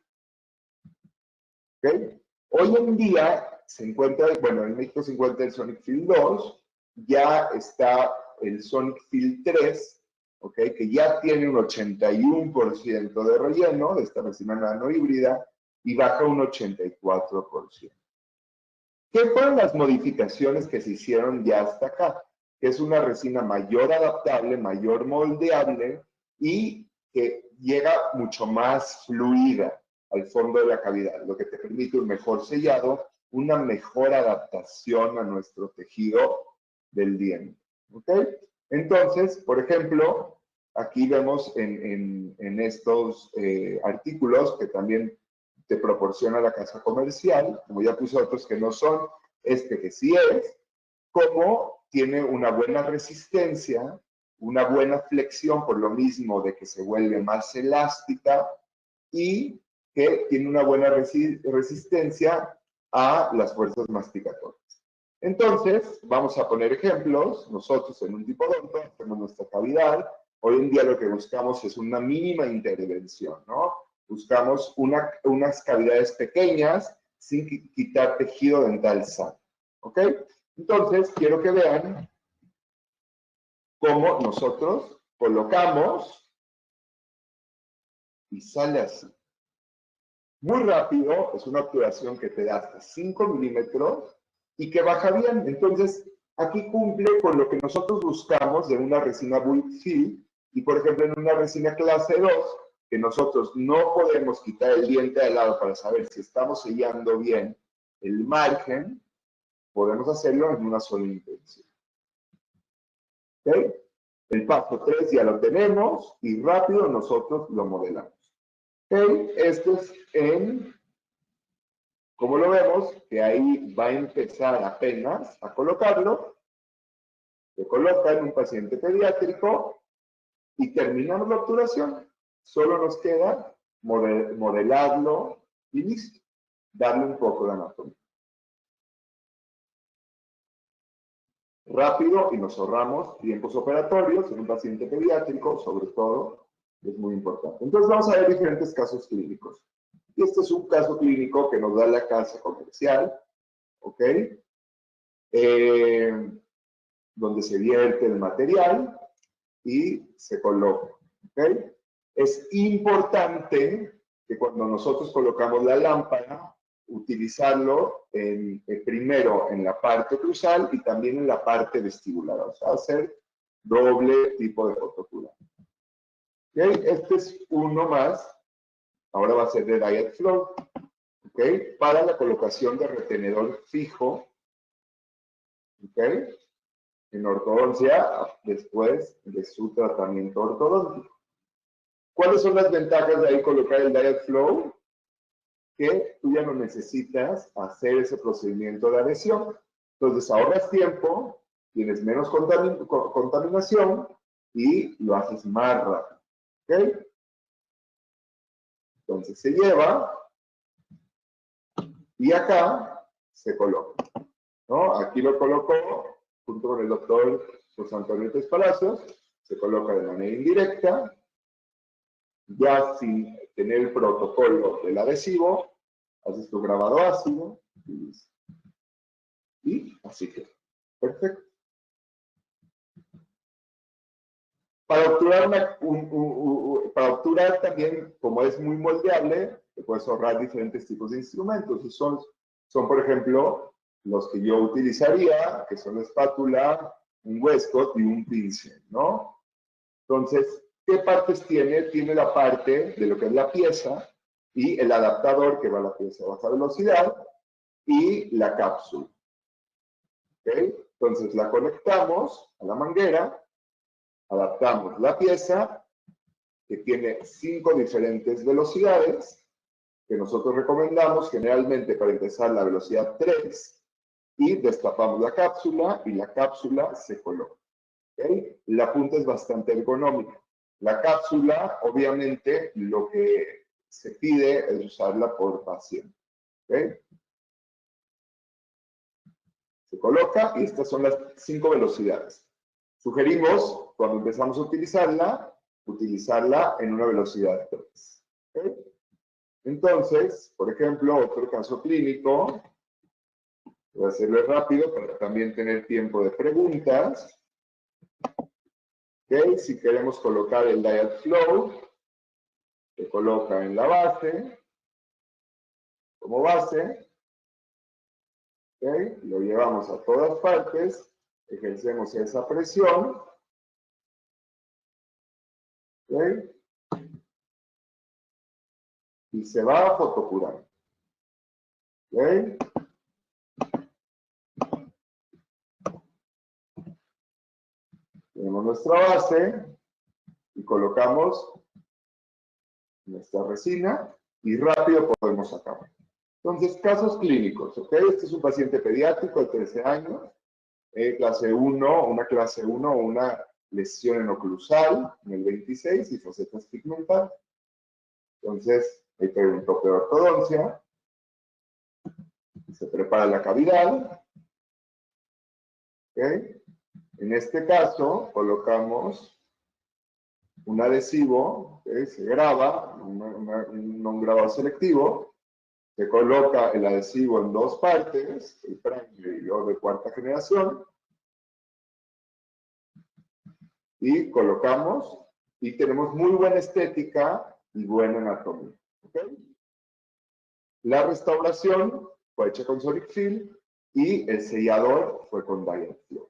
¿Okay? Hoy en día se encuentra, bueno, en México se encuentra el Sonic Fill 2, ya está el Sonic Fill 3, ¿okay? Que ya tiene un 81% de relleno de esta resina nanohíbrida y baja un 84%. ¿Qué fueron las modificaciones que se hicieron ya hasta acá? Que es una resina mayor adaptable, mayor moldeable y que llega mucho más fluida al fondo de la cavidad, lo que te permite un mejor sellado, una mejor adaptación a nuestro tejido del diente. ¿Ok? Entonces, por ejemplo, aquí vemos en estos artículos que también te proporciona la casa comercial, como ya puse otros que no son, este que sí es, como tiene una buena resistencia, una buena flexión por lo mismo de que se vuelve más elástica y que tiene una buena resistencia a las fuerzas masticatorias. Entonces, vamos a poner ejemplos. Nosotros en un tipodonto tenemos nuestra cavidad. Hoy en día lo que buscamos es una mínima intervención, ¿no? Buscamos unas cavidades pequeñas sin quitar tejido dental sano, ¿ok? Entonces, quiero que vean cómo nosotros colocamos y sale así. Muy rápido, es una obturación que te da hasta 5 milímetros y que baja bien. Entonces, aquí cumple con lo que nosotros buscamos de una resina bulk fill y, por ejemplo, en una resina clase 2, que nosotros no podemos quitar el diente al lado para saber si estamos sellando bien el margen, podemos hacerlo en una sola intención. ¿Ok? El paso 3 ya lo tenemos y rápido nosotros lo modelamos. ¿Ok? Esto es en, como lo vemos, que ahí va a empezar apenas a colocarlo. Se coloca en un paciente pediátrico y terminamos la obturación. Solo nos queda modelarlo y listo. Darle un poco de anatomía. Rápido y nos ahorramos tiempos operatorios en un paciente pediátrico, sobre todo, es muy importante. Entonces vamos a ver diferentes casos clínicos. Y este es un caso clínico que nos da la casa comercial, ¿ok? Donde se vierte el material y se coloca, ¿ok? Es importante que cuando nosotros colocamos la lámpara, utilizarlo primero en la parte cruzal y también en la parte vestibular, o sea, hacer doble tipo de fotocura. ¿Okay? Este es uno más, ahora va a ser de Diet Flow, ¿ok? Para la colocación de retenedor fijo, ¿ok? En ortodoncia, después de su tratamiento ortodóntico. ¿Cuáles son las ventajas de ahí colocar el Diet Flow? Que tú ya no necesitas hacer ese procedimiento de adhesión. Entonces ahorras tiempo, tienes menos contaminación y lo haces más rápido. ¿Ok? Entonces se lleva y acá se coloca, ¿no? Aquí lo colocó junto con el doctor José Antonio Tez Palacios, se coloca de manera indirecta, ya sin tener el protocolo del adhesivo, haces tu grabado ácido y así queda. Perfecto. Para obturar también, como es muy moldeable, te puedes ahorrar diferentes tipos de instrumentos. Y son, por ejemplo, los que yo utilizaría, que son la espátula, un Westcott y un pincel, ¿no? Entonces, ¿qué partes tiene? Tiene la parte de lo que es la pieza y el adaptador que va a la pieza a baja velocidad y la cápsula. ¿Ok? Entonces la conectamos a la manguera, adaptamos la pieza que tiene 5 diferentes velocidades que nosotros recomendamos generalmente para empezar la velocidad 3 y destapamos la cápsula y la cápsula se coloca. ¿Okay? La punta es bastante ergonómica. La cápsula, obviamente, lo que se pide es usarla por paciente. ¿Okay? Se coloca y estas son las 5 velocidades. Sugerimos, cuando empezamos a utilizarla en una velocidad 3. ¿Okay? Entonces, por ejemplo, otro caso clínico, voy a hacerlo rápido para también tener tiempo de preguntas. ¿Okay? Si queremos colocar el Diet Flow, se coloca en la base, como base. ¿Okay? Lo llevamos a todas partes, ejercemos esa presión. ¿Okay? Y se va a fotocurar. ¿Okay? Tenemos nuestra base y colocamos nuestra resina y rápido podemos sacarlo. Entonces, casos clínicos, ¿ok? Este es un paciente pediátrico de 13 años, clase 1, una clase 1 o una lesión enoclusal en el 26 y facetas pigmentadas. Entonces, hay un tope de ortodoncia, se prepara la cavidad, ¿ok? En este caso, colocamos un adhesivo, ¿okay? Se graba, un grabado selectivo, Se coloca el adhesivo en dos partes, el primary o de cuarta generación, y colocamos, y tenemos muy buena estética y buena anatomía. ¿Okay? La restauración fue hecha con Solid Fill y el sellador fue con Diet Flow.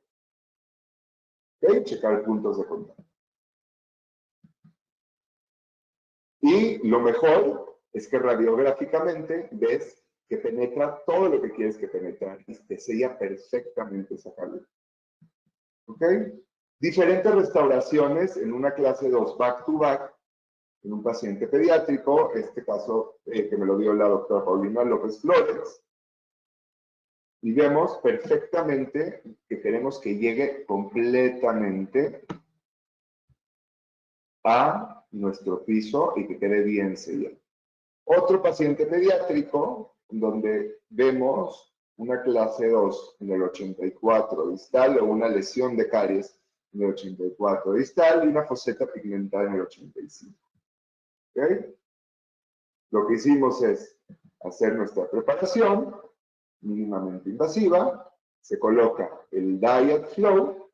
¿Okay? Checar puntos de contacto. Y lo mejor es que radiográficamente ves que penetra todo lo que quieres que penetrar y te sella perfectamente esa calidad. ¿Ok? Diferentes restauraciones en una clase 2 back to back en un paciente pediátrico, este caso que me lo dio la doctora Paulina López Flores. Y vemos perfectamente que queremos que llegue completamente a nuestro piso y que quede bien sellado. Otro paciente pediátrico, donde vemos una clase 2 en el 84 distal o una lesión de caries en el 84 distal y una foseta pigmentada en el 85. ¿Okay? Lo que hicimos es hacer nuestra preparación mínimamente invasiva, se coloca el Diet Flow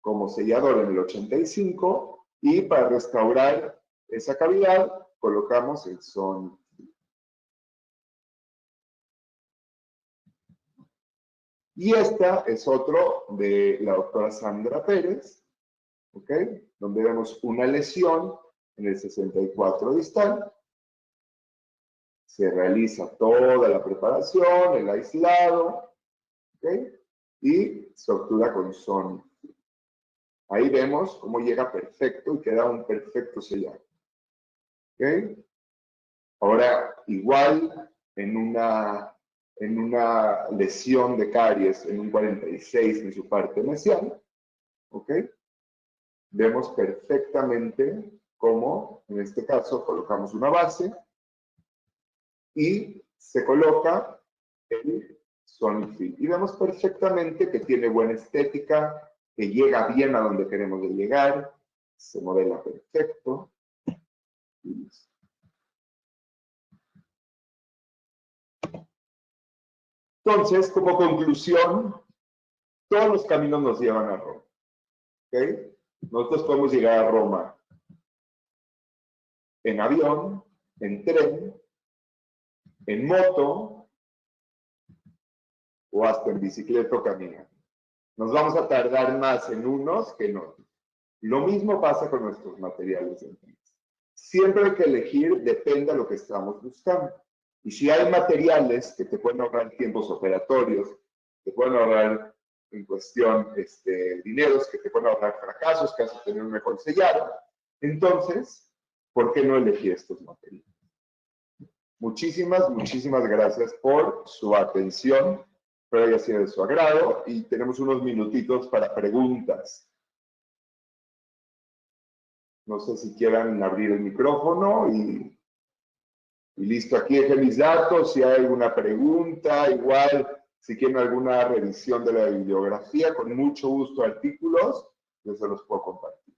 como sellador en el 85 y para restaurar esa cavidad colocamos el Solid Fill. Y esta es otro de la doctora Sandra Pérez, ¿ok? Donde vemos una lesión en el 64 distal. Se realiza toda la preparación, el aislado, ¿ok? Y se obtura con Solid Fill. Ahí vemos cómo llega perfecto y queda un perfecto sellado. ¿Ok? Ahora, igual en una lesión de caries en un 46 en su parte mesial, ¿ok? Vemos perfectamente cómo, en este caso, colocamos una base y se coloca el Solid Fill. Y vemos perfectamente que tiene buena estética, que llega bien a donde queremos llegar, se modela perfecto. Y listo. Entonces, como conclusión, todos los caminos nos llevan a Roma. ¿Okay? Nosotros podemos llegar a Roma en avión, en tren, en moto o hasta en bicicleta o caminando. Nos vamos a tardar más en unos que en otros. Lo mismo pasa con nuestros materiales dentistas. Siempre hay que elegir, depende de lo que estamos buscando. Y si hay materiales que te pueden ahorrar tiempos operatorios, te pueden ahorrar en cuestión dineros, que te pueden ahorrar fracasos, que vas a tener un mejor sellado, entonces, ¿por qué no elegir estos materiales? Muchísimas gracias por su atención. Espero haya sido de su agrado y tenemos unos minutitos para preguntas. No sé si quieran abrir el micrófono y listo, aquí dejé mis datos. Si hay alguna pregunta, igual, si quieren alguna revisión de la bibliografía, con mucho gusto artículos, yo se los puedo compartir.